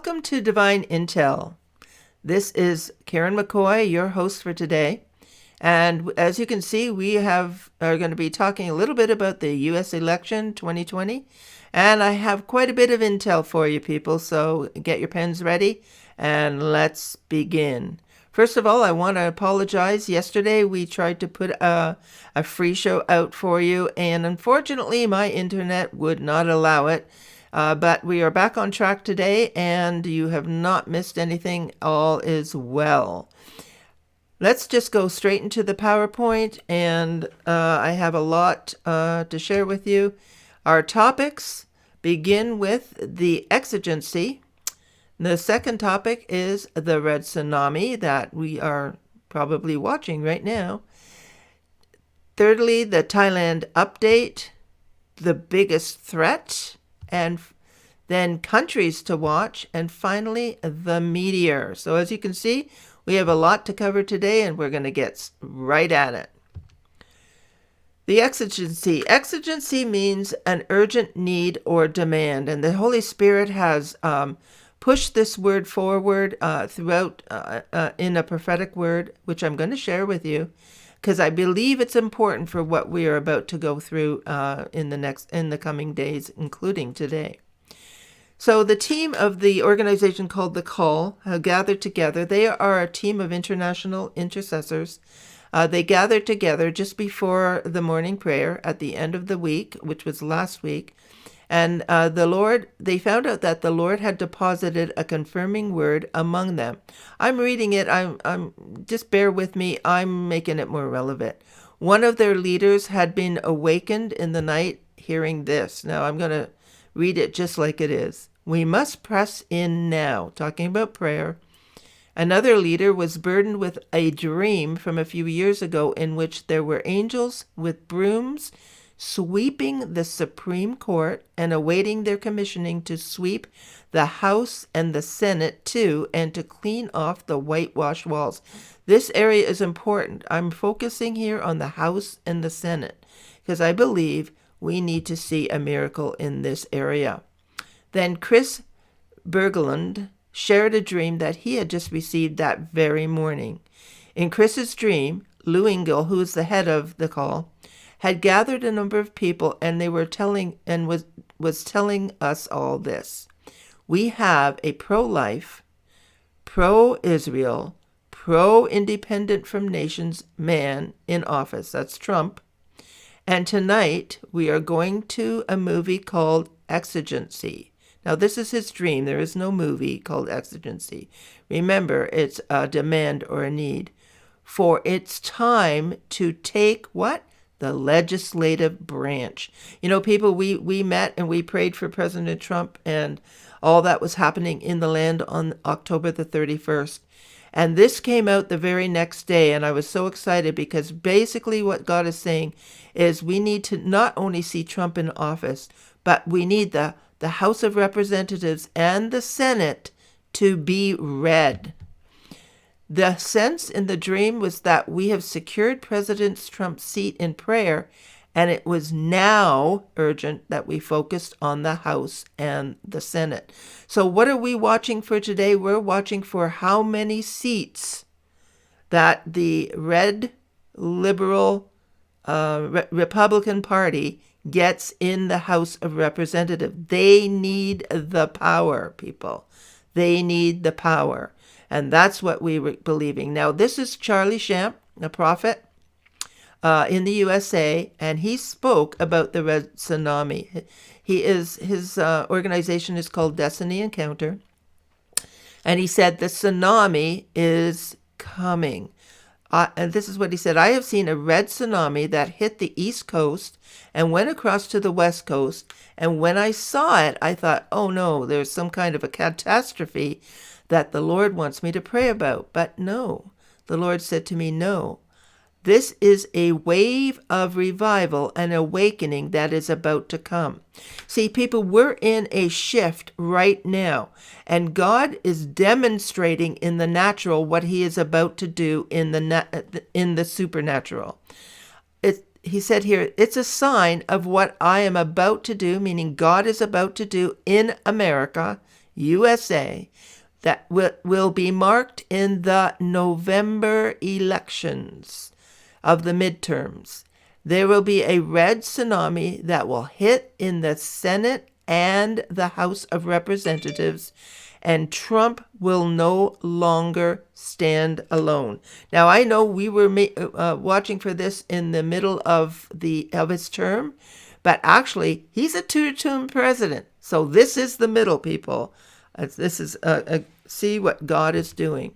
Welcome to Divine Intel. This is Carin McCoy, your host for today. And as you can see, we are going to be talking a little bit about the U.S. election 2020. And I have quite a bit of intel for you people, so get your pens ready and let's begin. First of all, I want to apologize. Yesterday, we tried to put a free show out for you, and unfortunately, my internet would not allow it. But we are back on track today, and you have not missed anything. All is well. Let's just go straight into the PowerPoint, and I have a lot to share with you. Our topics begin with the exigency. The second topic is the red tsunami that we are probably watching right now. Thirdly, the Thailand update, the biggest threat, and then countries to watch, and finally, the meteor. So as you can see, we have a lot to cover today, and we're going to get right at it. The exigency. Exigency means an urgent need or demand, and the Holy Spirit has pushed this word forward throughout in a prophetic word, which I'm going to share with you, because I believe it's important for what we are about to go through in the coming days, including today. So the team of the organization called The Call have gathered together. They are a team of international intercessors. They gathered together just before the morning prayer at the end of the week, which was last week. And they found out that the Lord had deposited a confirming word among them. I'm reading it. I'm just bear with me. I'm making it more relevant. One of their leaders had been awakened in the night hearing this. Now I'm going to read it just like it is. We must press in now. Talking about prayer. Another leader was burdened with a dream from a few years ago in which there were angels with brooms sweeping the Supreme Court and awaiting their commissioning to sweep the House and the Senate too, and to clean off the whitewashed walls. This area is important. I'm focusing here on the House and the Senate because I believe we need to see a miracle in this area. Then Chris Berglund shared a dream that he had just received that very morning. In Chris's dream, Lou Engle, who is the head of The Call, had gathered a number of people, and they were telling and was telling us all this. We have a pro-life, pro-Israel, pro-independent from nations man in office. That's Trump. And tonight we are going to a movie called Exigency. Now this is his dream. There is no movie called Exigency. Remember, it's a demand or a need. For it's time to take what? The legislative branch. You know, people, we met and we prayed for President Trump and all that was happening in the land on October the 31st. And this came out the very next day, and I was so excited because basically what God is saying is we need to not only see Trump in office, but we need the House of Representatives and the Senate to be red. The sense in the dream was that we have secured President Trump's seat in prayer, and it was now urgent that we focused on the House and the Senate. So what are we watching for today? We're watching for how many seats that the red liberal Republican Party gets in the House of Representatives. They need the power, people. They need the power. And that's what we were believing. Now, this is Charlie Shamp, a prophet in the USA, and he spoke about the red tsunami. His organization is called Destiny Encounter, and he said the tsunami is coming. And this is what he said. I have seen a red tsunami that hit the East Coast and went across to the West Coast. And when I saw it, I thought, oh no, there's some kind of a catastrophe that the Lord wants me to pray about. But no, the Lord said to me, no, this is a wave of revival and awakening that is about to come. See, people, we're in a shift right now, and God is demonstrating in the natural what he is about to do in the supernatural. He said here, it's a sign of what I am about to do, meaning God is about to do in America, USA, that will be marked in the November elections of the midterms. There will be a red tsunami that will hit in the Senate and the House of Representatives, and Trump will no longer stand alone. Now, I know we were watching for this in the middle of his term, but actually, he's a two-term president. So this is the middle, people. This is see what God is doing.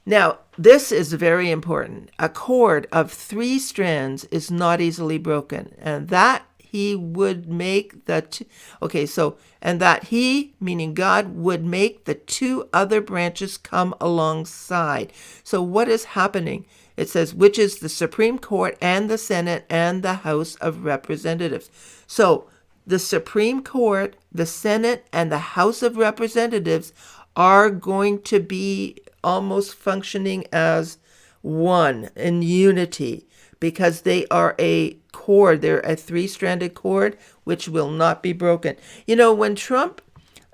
Now, this is very important. A cord of 3 strands is not easily broken, and that he would make and that he, meaning God, would make the 2 other branches come alongside. So what is happening? It says, which is the Supreme Court and the Senate and the House of Representatives. So the Supreme Court, the Senate, and the House of Representatives are going to be almost functioning as one in unity, because they are a cord. They're a 3-stranded cord which will not be broken. You know, when Trump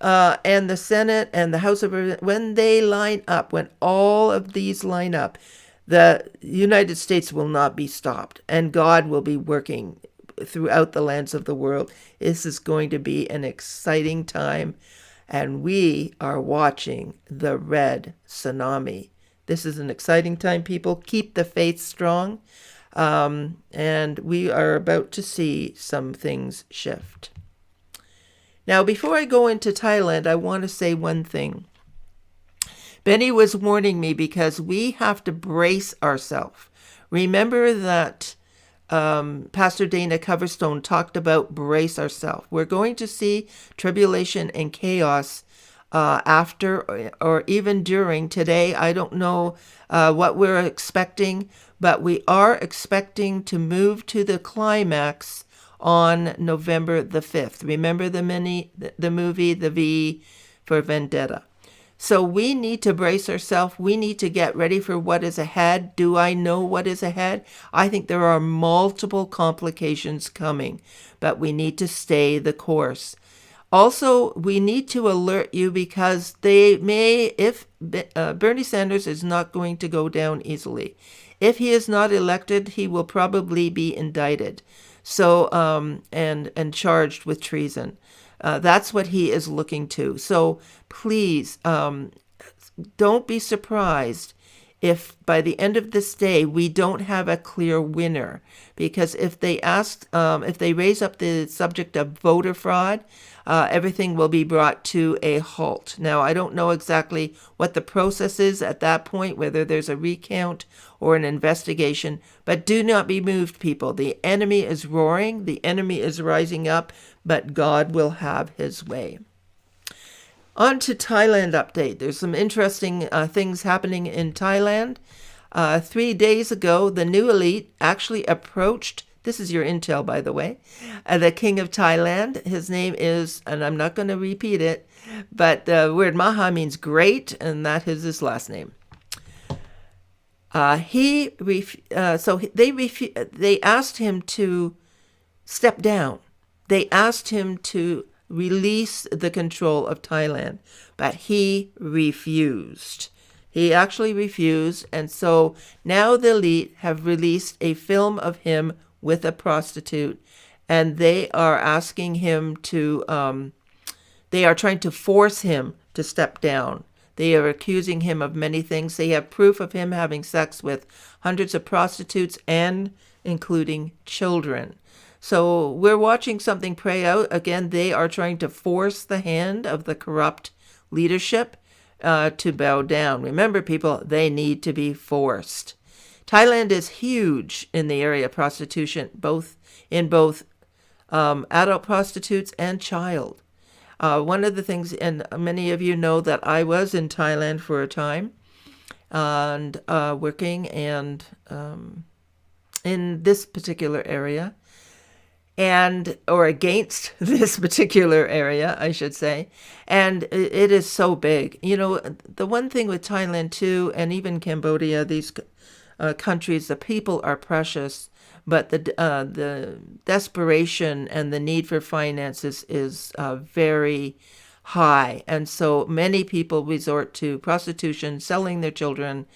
and the Senate and the House of Representatives, when they line up, when all of these line up, the United States will not be stopped, and God will be working throughout the lands of the world. This is going to be an exciting time, and we are watching the red tsunami. This is an exciting time, people. Keep the faith strong, and we are about to see some things shift. Now, before I go into Thailand, I want to say one thing. Benny was warning me because we have to brace ourselves. Remember that Pastor Dana Coverstone talked about brace ourselves. We're going to see tribulation and chaos after or even during today. I don't know what we're expecting, but we are expecting to move to the climax on November the 5th. Remember the movie, the V for Vendetta. So we need to brace ourselves. We need to get ready for what is ahead. Do I know what is ahead? I think there are multiple complications coming, but we need to stay the course. Also, we need to alert you because if Bernie Sanders is not going to go down easily. If he is not elected, he will probably be indicted. So, and charged with treason. That's what he is looking to. So please, don't be surprised if by the end of this day we don't have a clear winner. Because if they raise up the subject of voter fraud, everything will be brought to a halt. Now, I don't know exactly what the process is at that point, whether there's a recount or an investigation, but do not be moved, people. The enemy is roaring, the enemy is rising up, but God will have his way. On to Thailand update. There's some interesting things happening in Thailand. 3 days ago, the new elite actually approached, this is your intel, by the way, the king of Thailand. His name is, and I'm not going to repeat it, but the word Maha means great, and that is his last name. They asked him to step down. They asked him to release the control of Thailand, but he refused. He actually refused, and so now the elite have released a film of him with a prostitute, and they are asking him to, they are trying to force him to step down. They are accusing him of many things. They have proof of him having sex with hundreds of prostitutes and including children. So we're watching something play out. Again, they are trying to force the hand of the corrupt leadership to bow down. Remember, people, they need to be forced. Thailand is huge in the area of prostitution, both adult prostitutes and child. One of the things, and many of you know that I was in Thailand for a time, and working and in this particular area, or against this particular area, I should say. And it is so big. You know, the one thing with Thailand too, and even Cambodia, these countries, the people are precious, but the desperation and the need for finances is very high. And so many people resort to prostitution, selling their children,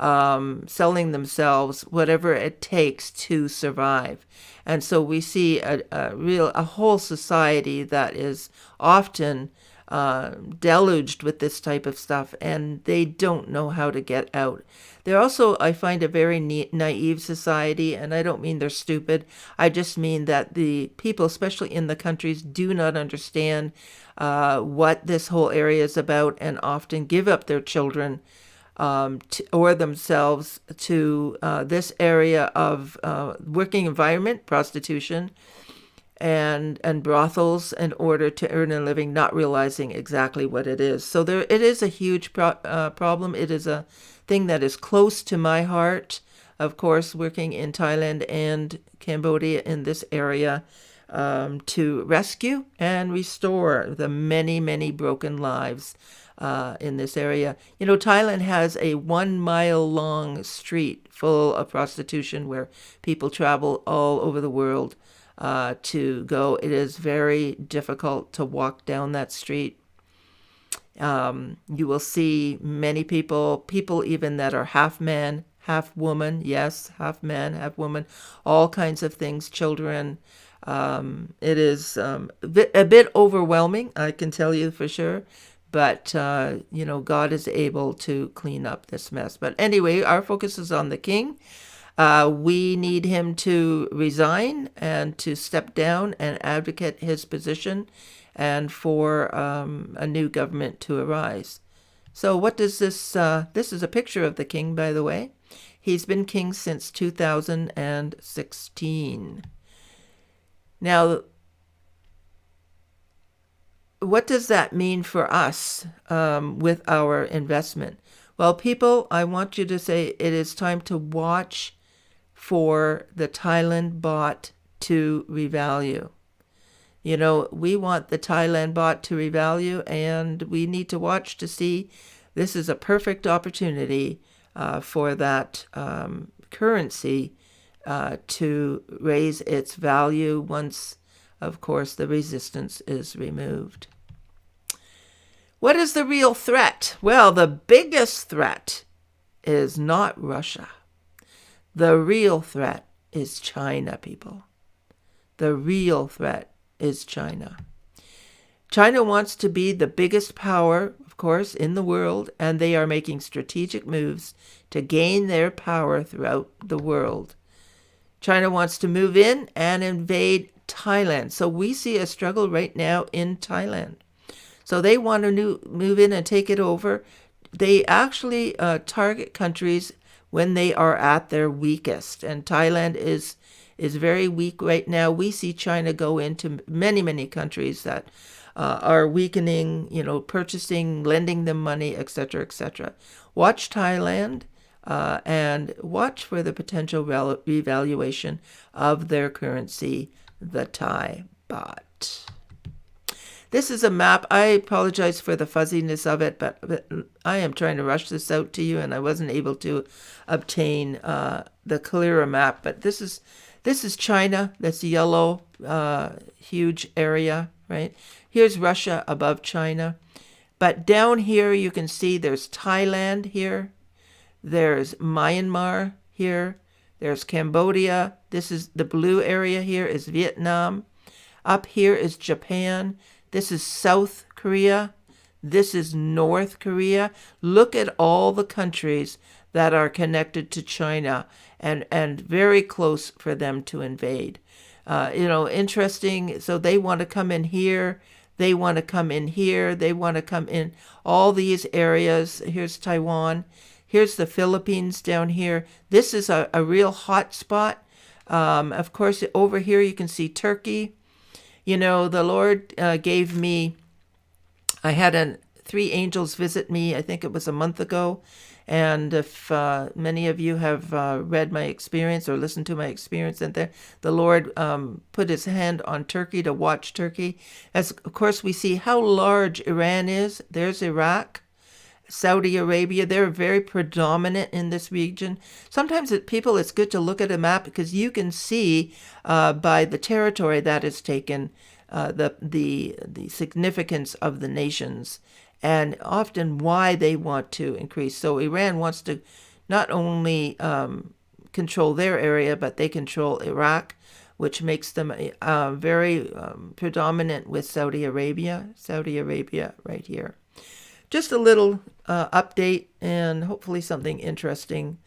selling themselves, whatever it takes to survive. And so we see a whole society that is often deluged with this type of stuff, and they don't know how to get out. They're also, I find, a very naive society, and I don't mean they're stupid. I just mean that the people, especially in the countries, do not understand what this whole area is about, and often give up their children or themselves to this area of working environment, prostitution, and brothels in order to earn a living, not realizing exactly what it is. So it is a huge problem. It is a thing that is close to my heart, of course, working in Thailand and Cambodia in this area, to rescue and restore the many, many broken lives in this area. You know, Thailand has a 1 mile long street full of prostitution where people travel all over the world to go. It is very difficult to walk down that street. You will see many people even that are half man, half woman. Yes, half man, half woman, all kinds of things, children. It is a bit overwhelming, I can tell you for sure. But, God is able to clean up this mess. But anyway, our focus is on the king. We need him to resign and to step down and advocate his position, and for a new government to arise. So what does this is a picture of the king, by the way. He's been king since 2016. Now, what does that mean for us with our investment? Well, people, I want you to say it is time to watch for the Thailand baht to revalue. You know, we want the Thailand baht to revalue, and we need to watch to see. This is a perfect opportunity for that currency to raise its value once, of course, the resistance is removed. What is the real threat? Well, the biggest threat is not Russia. The real threat is China, people. The real threat is China. China wants to be the biggest power, of course, in the world, and they are making strategic moves to gain their power throughout the world. China wants to move in and invade Thailand. So we see a struggle right now in Thailand. So they want to move in and take it over. They actually target countries when they are at their weakest. And Thailand is very weak right now. We see China go into many, many countries that are weakening, purchasing, lending them money, etc., etc. Watch Thailand and watch for the potential revaluation of their currency, the Thai baht. This is a map. I apologize for the fuzziness of it, but I am trying to rush this out to you, and I wasn't able to obtain the clearer map. But this is China. That's yellow, huge area, right? Here's Russia above China. But down here you can see there's Thailand here. There's Myanmar here. There's Cambodia. This is the blue area here is Vietnam. Up here is Japan. This is South Korea. This is North Korea. Look at all the countries that are connected to China and very close for them to invade. Interesting. So they want to come in here. They want to come in here. They want to come in all these areas. Here's Taiwan. Here's the Philippines down here. This is a real hot spot. Of course, over here you can see Turkey. The Lord gave me, I had 3 angels visit me, I think it was a month ago. And if many of you have read my experience or listened to my experience in there, the Lord put his hand on Turkey to watch Turkey. As, of course, we see how large Iran is. There's Iraq, Saudi Arabia. They're very predominant in this region. Sometimes it's good to look at a map because you can see by the territory that is taken the significance of the nations and often why they want to increase. So Iran wants to not only control their area, but they control Iraq, which makes them very predominant with Saudi Arabia. Saudi Arabia right here. Just a little update and hopefully something interesting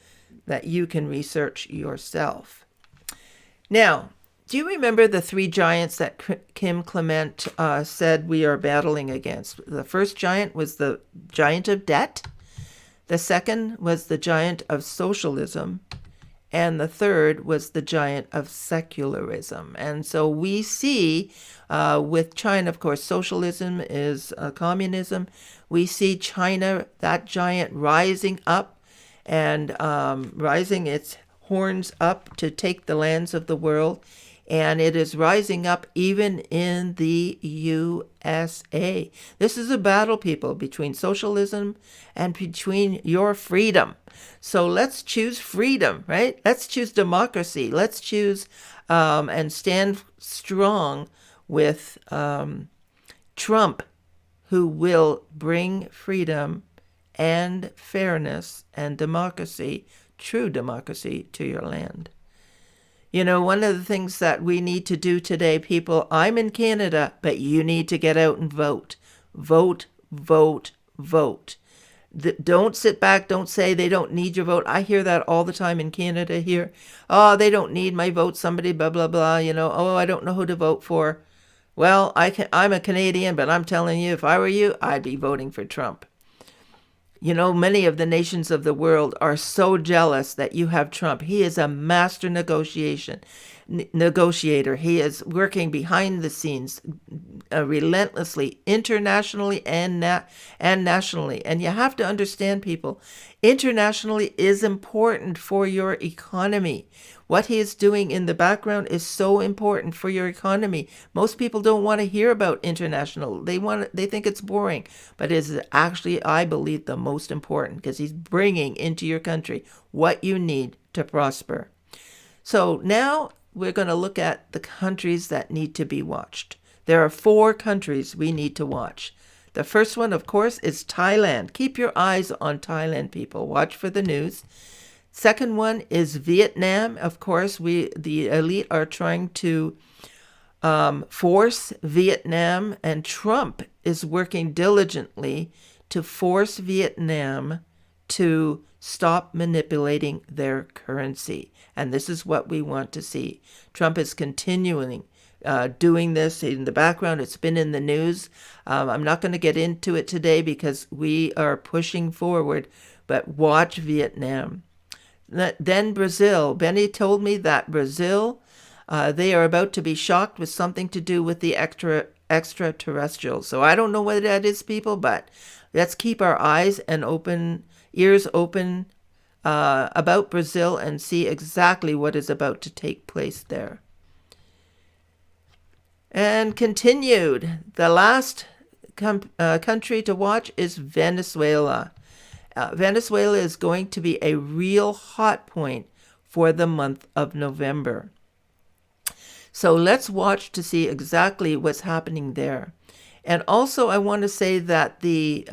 that you can research yourself. Now, do you remember the three giants that Kim Clement said we are battling against? The first giant was the giant of debt. The second was the giant of socialism. And the third was the giant of secularism. And so we see with China, of course, socialism is communism. We see China, that giant, rising up and rising its horns up to take the lands of the world. And it is rising up even in the USA. This is a battle, people, between socialism and between your freedom. So let's choose freedom, right? Let's choose democracy. Let's choose and stand strong with Trump, who will bring freedom and fairness and democracy, true democracy, to your land. You know, one of the things that we need to do today, people, I'm in Canada, but you need to get out and vote. Vote, vote, vote. Don't sit back. Don't say they don't need your vote. I hear that all the time in Canada here. Oh, they don't need my vote. Somebody, blah, blah, blah. You know, oh, I don't know who to vote for. Well, I'm a Canadian, but I'm telling you, if I were you, I'd be voting for Trump. You know, many of the nations of the world are so jealous that you have Trump. He is a master negotiator. He is working behind the scenes relentlessly, internationally and nationally. And you have to understand, people, internationally is important for your economy. What he is doing in the background is so important for your economy. Most people don't want to hear about international. They think it's boring, but it is actually, I believe, the most important, because he's bringing into your country what you need to prosper. So now we're going to look at the countries that need to be watched. There are 4 countries we need to watch. The first one, of course, is Thailand. Keep your eyes on Thailand, people. Watch for the news. Second one is Vietnam. Of course, the elite are trying to force Vietnam, and Trump is working diligently to force Vietnam to stop manipulating their currency. And this is what we want to see. Trump is continuing doing this in the background. It's been in the news. I'm not going to get into it today because we are pushing forward, but watch Vietnam. Then Brazil. Benny told me that Brazil, they are about to be shocked with something to do with the extraterrestrials. So I don't know what that is, people, but let's keep our eyes and ears open about Brazil and see exactly what is about to take place there. And continued, the last country to watch is Venezuela. Venezuela is going to be a real hot point for the month of November. So let's watch to see exactly what's happening there. And also I want to say that the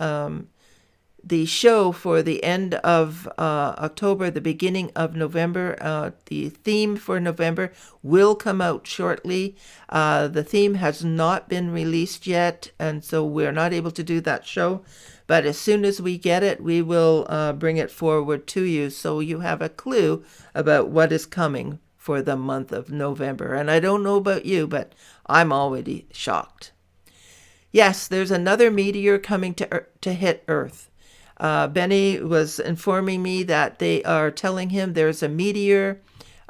show for the end of October, the beginning of November, the theme for November will come out shortly. The theme has not been released yet, and so we're not able to do that show. But as soon as we get it, we will bring it forward to you so you have a clue about what is coming for the month of November. And I don't know about you, but I'm already shocked. Yes, there's another meteor coming to hit Earth. Benny was informing me that they are telling him there's a meteor.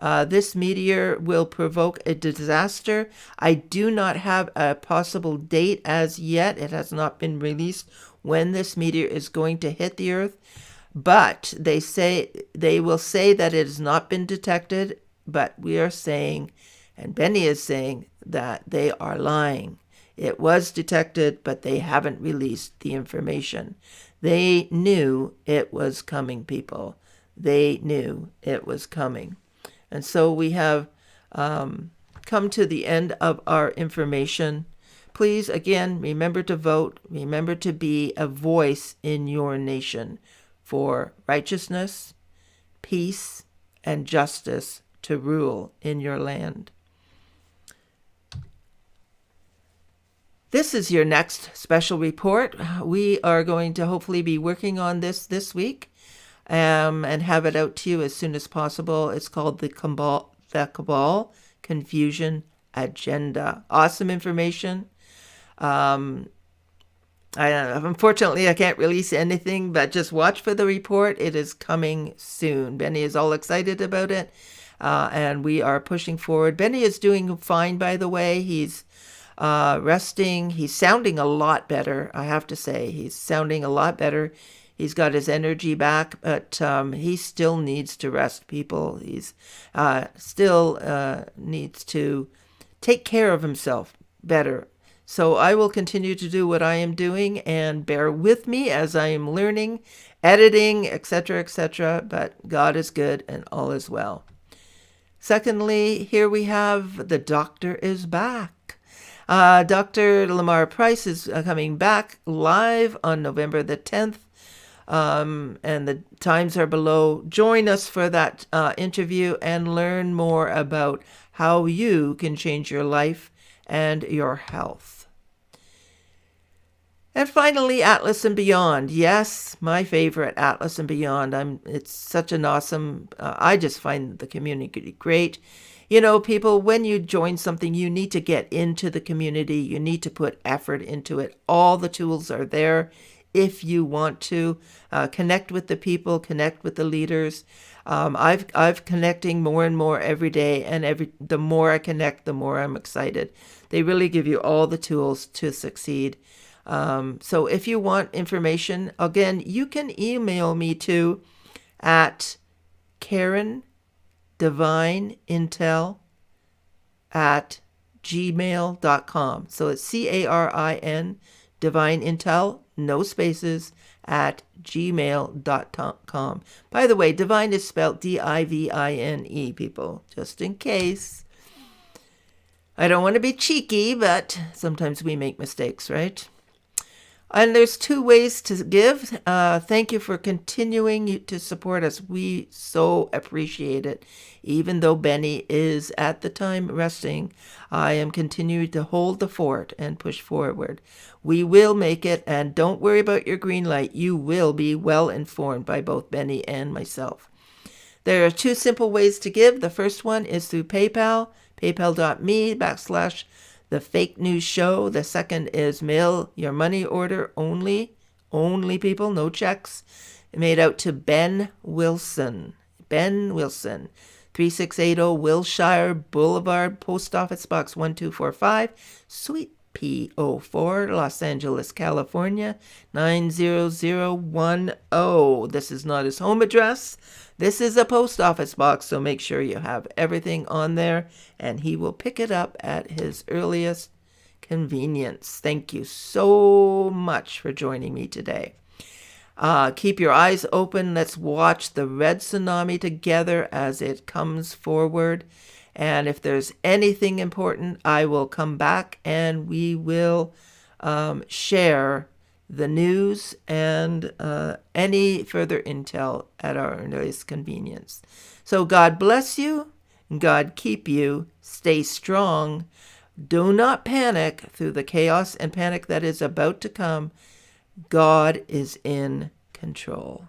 This meteor will provoke a disaster. I do not have a possible date as yet. It has not been released when this meteor is going to hit the Earth. But they will say that it has not been detected. But we are saying, and Benny is saying, that they are lying. It was detected, but they haven't released the information. They knew it was coming, people. They knew it was coming. And so we have come to the end of our information. please, again, remember to vote. Remember to be a voice in your nation for righteousness, peace, and justice to rule in your land. This is your next special report. We are going to hopefully be working on this week and have it out to you as soon as possible. It's called the Cabal Confusion Agenda. Awesome information. Unfortunately, I can't release anything, but just watch for the report. It is coming soon. Benny is all excited about it, and we are pushing forward. Benny is doing fine, by the way. He's resting. He's sounding a lot better, I have to say. He's sounding a lot better. He's got his energy back, but he still needs to rest, people. He's still needs to take care of himself better. So I will continue to do what I am doing, and bear with me as I am learning, editing, etc., but God is good and all is well. Secondly, here we have the doctor is back. Dr. Lamar Price is coming back live on November the 10th, and the times are below. Join us for that interview and learn more about how you can change your life and your health. And finally, Atlas and Beyond. Yes, my favorite, Atlas and Beyond. It's such an awesome, I just find the community great. You know, people, when you join something, you need to get into the community. You need to put effort into it. All the tools are there if you want to connect with the people, connect with the leaders. I've connecting more and more every day, and the more I connect, the more I'm excited. They really give you all the tools to succeed. So if you want information, again, you can email me to at Carin divineintel@gmail.com. So it's CARIN, Divine Intel, no spaces, at gmail.com. By the way, divine is spelled DIVINE, people, just in case. I don't want to be cheeky, but sometimes we make mistakes, right? And there's 2 ways to give. Thank you for continuing to support us. We so appreciate it. Even though Benny is at the time resting, I am continuing to hold the fort and push forward. We will make it, and don't worry about your green light. You will be well informed by both Benny and myself. There are 2 simple ways to give. The first one is through PayPal, paypal.me/The Fake News Show. The second is mail your money order only people, no checks, made out to Ben Wilson, 3680 Wilshire Boulevard, Post Office Box 1245, Suite P04, Los Angeles, California, 90010. This is not his home address. This is a post office box, so make sure you have everything on there, and he will pick it up at his earliest convenience. Thank you so much for joining me today. Keep your eyes open. Let's watch the red tsunami together as it comes forward. And if there's anything important, I will come back and we will share the news and any further intel at our earliest convenience. So God bless you. God keep you. Stay strong. Do not panic through the chaos and panic that is about to come. God is in control.